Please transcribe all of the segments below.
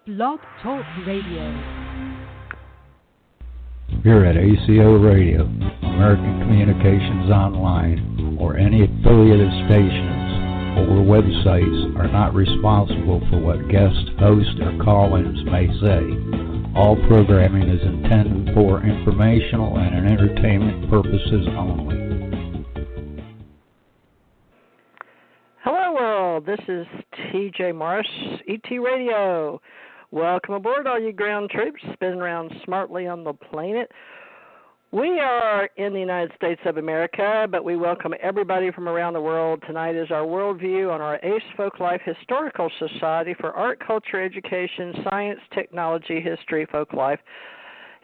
Blog Talk Radio. Here at ACO Radio, American Communications Online, or any affiliated stations or websites are not responsible for what guest hosts or call-ins may say. All programming is intended for informational and entertainment purposes only. Hello, world. This is TJ Morris, ET Radio. Welcome aboard, all you ground troops spinning around smartly on the planet. We are in the United States of America, but we welcome everybody from around the world. Tonight is our worldview on our ACE Folklife Historical Society for Art, Culture, Education, Science, Technology, History, Folklife,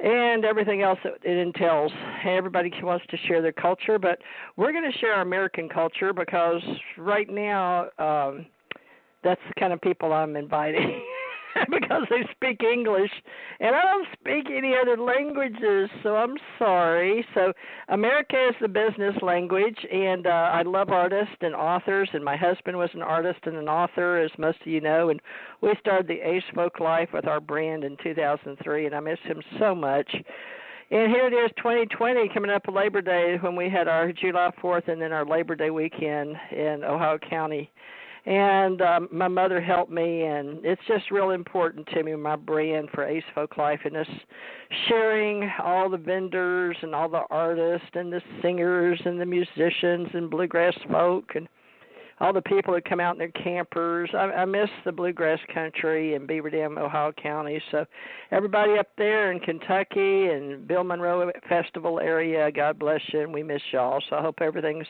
and everything else that it entails. Everybody wants to share their culture, but we're going to share our American culture because right now that's the kind of people I'm inviting. Because they speak English, and I don't speak any other languages, so I'm sorry. So America is the business language, and I love artists and authors, and my husband was an artist and an author, as most of you know, and we started the Ace Folklife with our brand in 2003, and I miss him so much. And here it is, 2020, coming up Labor Day, when we had our July 4th and then our Labor Day weekend in Ohio County. And my mother helped me, and it's just real important to me, my brand for Ace Folklife, and us sharing all the vendors and all the artists and the singers and the musicians and bluegrass folk and all the people that come out in their campers. I miss the bluegrass country in Beaver Dam, Ohio County. So everybody up there in Kentucky and Bill Monroe Festival area, God bless you, and we miss y'all. So I hope everything's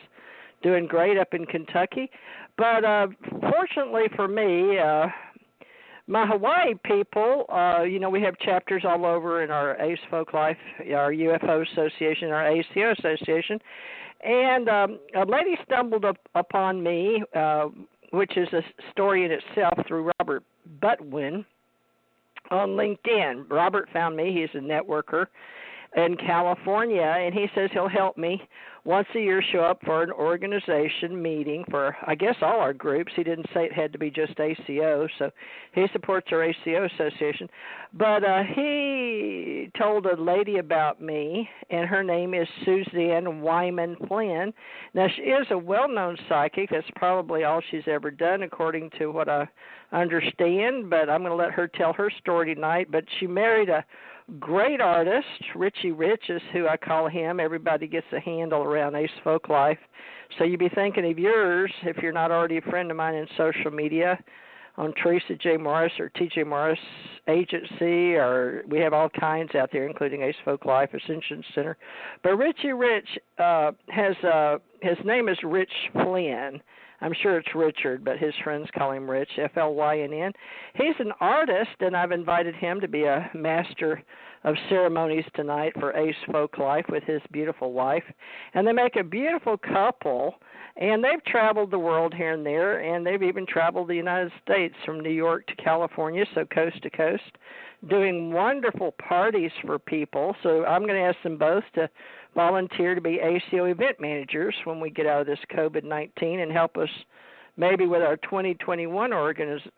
doing great up in Kentucky. But fortunately for me, my Hawaii people, we have chapters all over in our ACE Folklife, our UFO Association, our ACO Association. And a lady stumbled upon me, which is a story in itself, through Robert Butwin on LinkedIn. Robert found me. He's a networker in California, and he says he'll help me once a year show up for an organization meeting for, I guess, all our groups. He didn't say it had to be just ACO, so he supports our ACO Association. But he told a lady about me, and her name is Suzanne Wyman Flynn. Now, she is a well-known psychic. That's probably all she's ever done, according to what I understand, but I'm going to let her tell her story tonight. But she married a great artist. Richie Rich is who I call him. Everybody gets a handle around Ace Folklife. So you be thinking of yours, if you're not already a friend of mine in social media, on Theresa J. Morris or TJ Morris Agency, or we have all kinds out there, including Ace Folklife, Ascension Center. But Richie Rich his name is Rich Flynn. I'm sure it's Richard, but his friends call him Rich, Flynn. He's an artist, and I've invited him to be a master of ceremonies tonight for Ace Folklife with his beautiful wife. And they make a beautiful couple, and they've traveled the world here and there, and they've even traveled the United States from New York to California, so coast to coast, doing wonderful parties for people. So I'm going to ask them both to volunteer to be ACO event managers when we get out of this COVID-19 and help us maybe with our 2021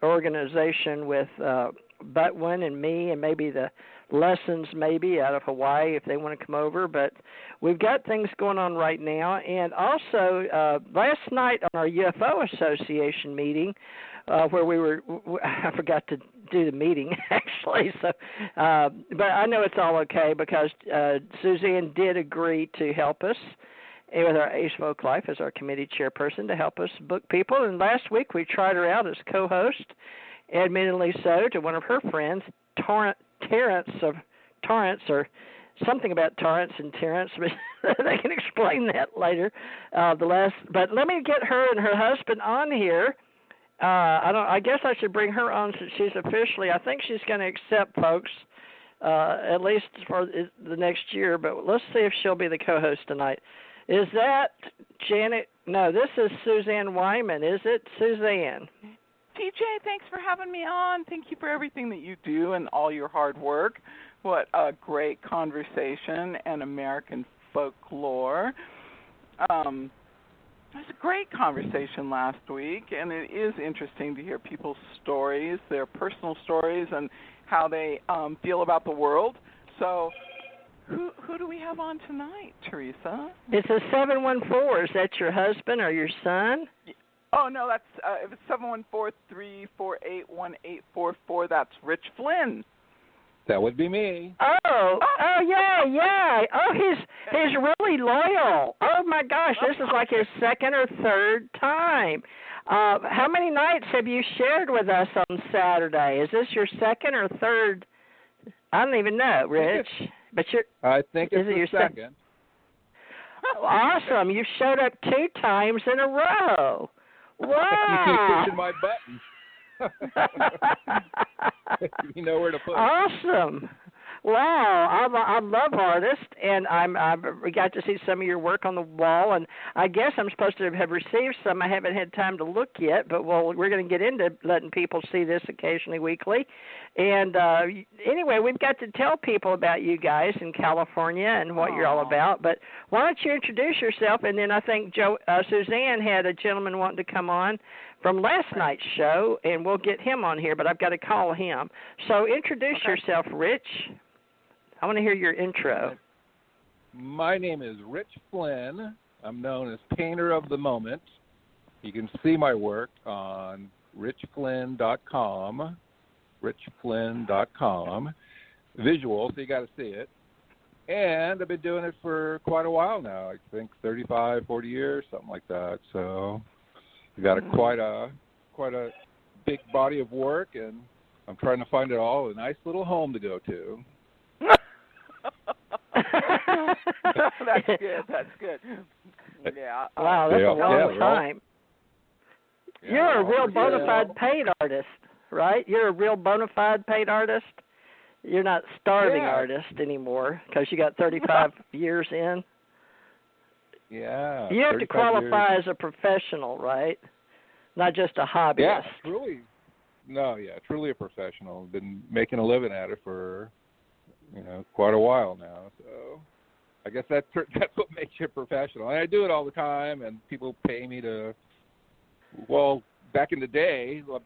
organization with Butwin and me, and maybe the lessons maybe out of Hawaii if they want to come over. But we've got things going on right now. And also last night on our UFO Association meeting, where I forgot to do the meeting actually. So, but I know it's all okay because Suzanne did agree to help us with our Ace Folklife as our committee chairperson to help us book people. And last week we tried her out as co-host, admittedly so, to one of her friends, Terrence, or something about Torrance and Terrence, but they can explain that later. But let me get her and her husband on here. I guess I should bring her on since she's officially. I think she's going to accept, folks, at least for the next year. But let's see if she'll be the co-host tonight. Is that Janet? No, this is Suzanne Wyman. Is it Suzanne? TJ, thanks for having me on. Thank you for everything that you do and all your hard work. What a great conversation and American folklore. It was a great conversation last week, and it is interesting to hear people's stories, their personal stories, and how they feel about the world. So who do we have on tonight, Theresa? It's a 714. Is that your husband or your son? Oh, no, that's it was 714-348-1844. That's Rich Flynn. That would be me. Oh, yeah. Oh, he's really loyal. Oh my gosh, this is like his second or third time. How many nights have you shared with us on Saturday? Is this your second or third? I don't even know, Rich. But I think it's your second. Awesome! You showed up 2 times in a row. Wow! You keep pushing my buttons. You know where to put it. Awesome. Wow, I love artists, and we got to see some of your work on the wall, and I guess I'm supposed to have received some. I haven't had time to look yet, but we're going to get into letting people see this occasionally weekly. And anyway, we've got to tell people about you guys in California and what you're all about. But why don't you introduce yourself, and then I think Suzanne had a gentleman wanting to come on from last night's show, and we'll get him on here, but I've got to call him. So introduce yourself, Rich. I want to hear your intro. My name is Rich Flynn. I'm known as Painter of the Moment. You can see my work on richflynn.com, visual, so you got to see it. And I've been doing it for quite a while now, I think 35, 40 years, something like that. So we got quite a big body of work, and I'm trying to find it all a nice little home to go to. That's good. Yeah. Wow, that's a long time. You're a real bona fide paid artist, right? You're a real bona fide paid artist. You're not starving artist anymore because you got 35 years in. Yeah. You have to qualify as a professional, right? Not just a hobbyist. Yeah, truly. No, truly a professional. Been making a living at it for quite a while now. So I guess that's what makes you a professional. And I do it all the time, and people pay me to. Well, back in the day, it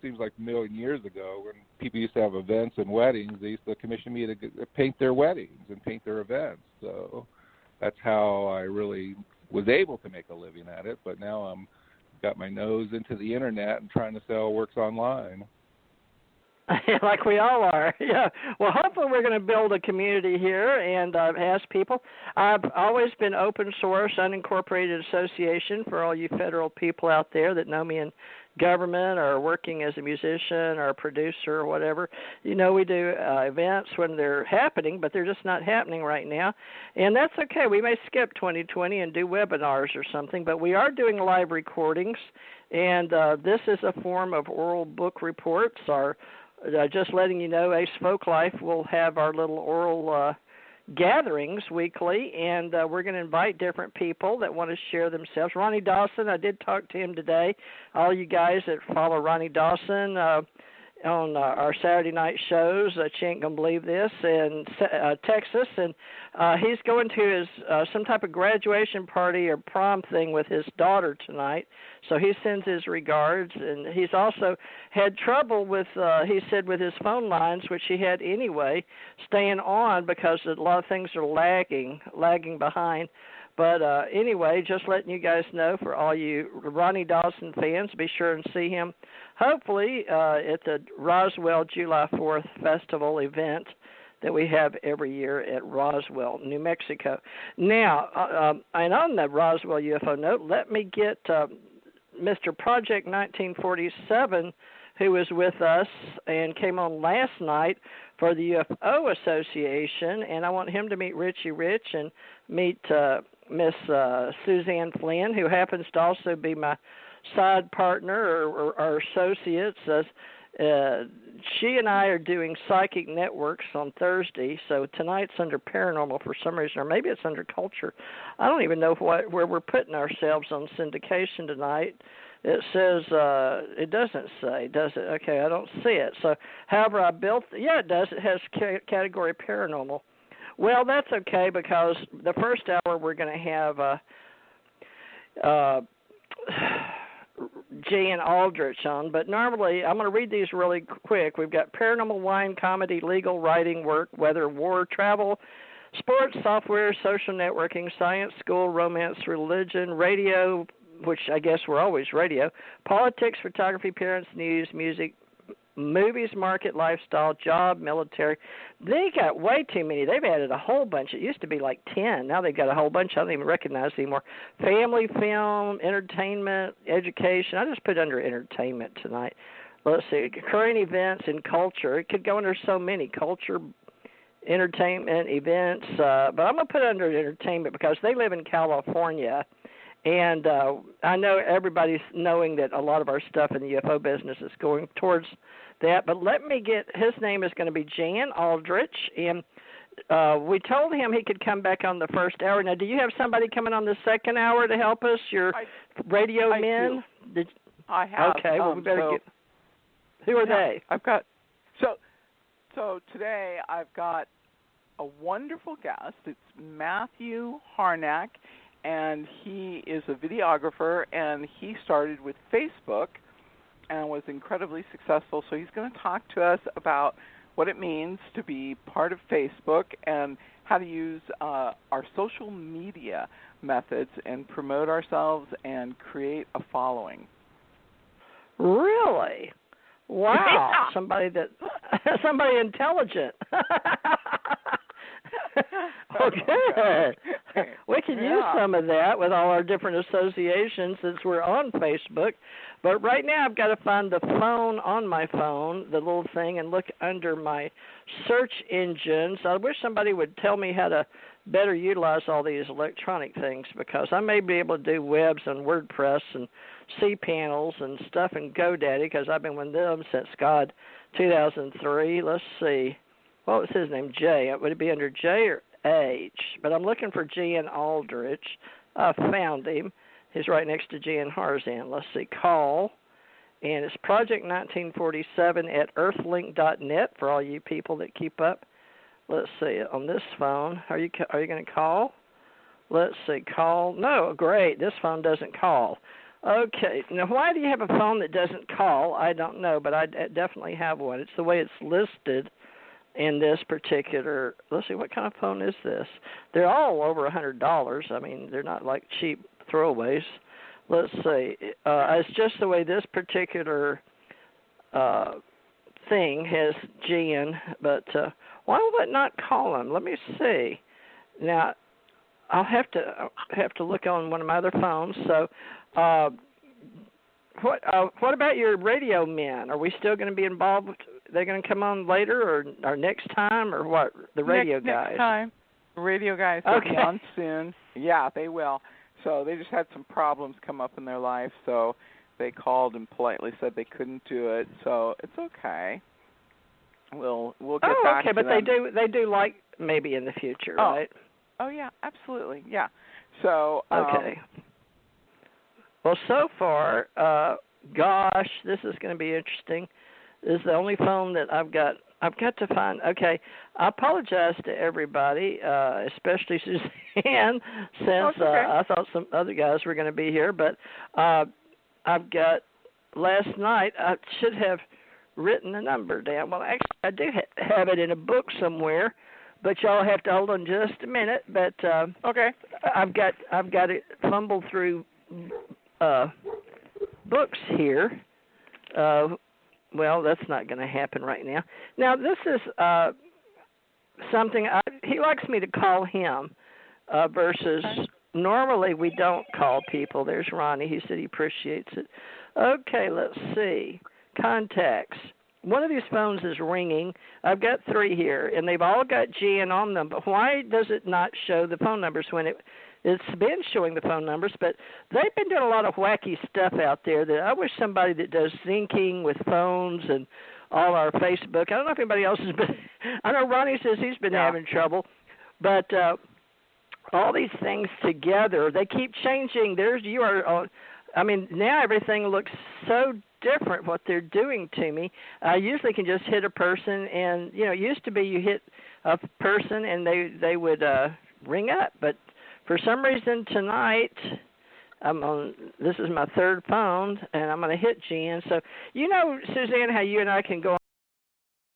seems like a million years ago, when people used to have events and weddings, they used to commission me to paint their weddings and paint their events. So that's how I really was able to make a living at it. But now I'm got my nose into the internet and trying to sell works online. Like we all are, yeah. Well, hopefully we're going to build a community here and ask people. I've always been open source, unincorporated association for all you federal people out there that know me in government or working as a musician or a producer or whatever. We do events when they're happening, but they're just not happening right now. And that's okay. We may skip 2020 and do webinars or something, but we are doing live recordings, and this is a form of oral book reports. Just letting you know, Ace Folklife will have our little oral gatherings weekly, and we're going to invite different people that want to share themselves. Ronnie Dawson, I did talk to him today. All you guys that follow Ronnie Dawson on our Saturday night shows, she ain't going to believe this, in Texas, and he's going to his some type of graduation party or prom thing with his daughter tonight, so he sends his regards, and he's also had trouble with, he said, with his phone lines, which he had anyway, staying on because a lot of things are lagging behind. But anyway, just letting you guys know, for all you Ronnie Dawson fans, be sure and see him, hopefully, at the Roswell July 4th Festival event that we have every year at Roswell, New Mexico. Now, and on that Roswell UFO note, let me get Mr. Project 1947, who was with us and came on last night for the UFO Association, and I want him to meet Richie Rich and meet Miss Suzanne Flynn, who happens to also be my side partner or associates. She and I are doing Psychic Networks on Thursday, so tonight's under Paranormal for some reason, or maybe it's under Culture. I don't even know where we're putting ourselves on syndication tonight. It says, it doesn't say, does it? Okay, I don't see it. So, however, I built, it does. It has category Paranormal. Well, that's okay, because the first hour we're going to have Jan Aldrich on, but normally I'm going to read these really quick. We've got paranormal, wine, comedy, legal, writing, work, weather, war, travel, sports, software, social networking, science, school, romance, religion, radio, which I guess we're always radio, politics, photography, parents, news, music, movies, market, lifestyle, job, military. They got way too many. They've added a whole bunch. It used to be like 10. Now they've got a whole bunch I don't even recognize anymore. Family, film, entertainment, education. I just put under entertainment tonight. Let's see. Current events and culture. It could go under so many. Culture, entertainment, events. But I'm going to put it under entertainment because they live in California. And I know everybody's knowing that a lot of our stuff in the UFO business is going towards that. But let me get, his name is going to be Jan Aldrich. And we told him he could come back on the first hour. Now, do you have somebody coming on the second hour to help us, your radio men? I have. Okay, well, we better get, who are they? I've got, so today I've got a wonderful guest. It's Matthew Harnack. And he is a videographer, and he started with Facebook and was incredibly successful. So he's going to talk to us about what it means to be part of Facebook and how to use our social media methods and promote ourselves and create a following. Really? Wow. Yeah. Somebody intelligent. Okay. We can use some of that with all our different associations since we're on Facebook. But right now I've got to find the phone on my phone, the little thing, and look under my search engine. So I wish somebody would tell me how to better utilize all these electronic things because I may be able to do webs and WordPress and cPanels and stuff in GoDaddy because I've been with them since, 2003. Let's see. What was his name? J. Would it be under J or H? But I'm looking for Jan Aldrich. I found him. He's right next to Jan Harzan. Let's see. Call. And it's Project 1947 at earthlink.net for all you people that keep up. Let's see. On this phone, are you going to call? Let's see. Call. No, great. This phone doesn't call. Okay. Now, why do you have a phone that doesn't call? I don't know, but I definitely have one. It's the way it's listed in this particular, let's see, what kind of phone is this? They're all over $100. I mean, they're not like cheap throwaways. Let's see. It's just the way this particular thing has Jan, but why will it not call him? Let me see. Now, I'll have to look on one of my other phones. So, what about your radio men? Are we still going to be involved with? They're going to come on later or next time or what? The radio guys. Next time. The radio guys will be on soon. Yeah, they will. So they just had some problems come up in their life, so they called and politely said they couldn't do it. So it's okay. We'll get back to them. But they do like maybe in the future, right? Oh yeah, absolutely. Yeah. So okay. Well, so far, gosh, this is going to be interesting. This is the only phone that I've got to find. Okay, I apologize to everybody, especially Suzanne, since I thought some other guys were going to be here. But I've got, last night, I should have written the number down. Well, actually, I do have it in a book somewhere, but y'all have to hold on just a minute. But okay, I've got it fumbled through books here. Well, that's not going to happen right now. Now, this is something he likes me to call him versus normally we don't call people. There's Ronnie. He said he appreciates it. Okay, let's see. Contacts. One of these phones is ringing. I've got 3 here, and they've all got Jan on them. But why does it not show the phone numbers when it's been showing the phone numbers? But they've been doing a lot of wacky stuff out there that I wish somebody that does syncing with phones and all our Facebook. I don't know if anybody else has been. I know Ronnie says he's been having trouble. But all these things together, they keep changing. Now everything looks so different what they're doing to me. I usually can just hit a person, and it used to be you hit a person and they would ring up, but for some reason tonight This is my third phone, and I'm going to hit Jen. So, Suzanne, how you and I can go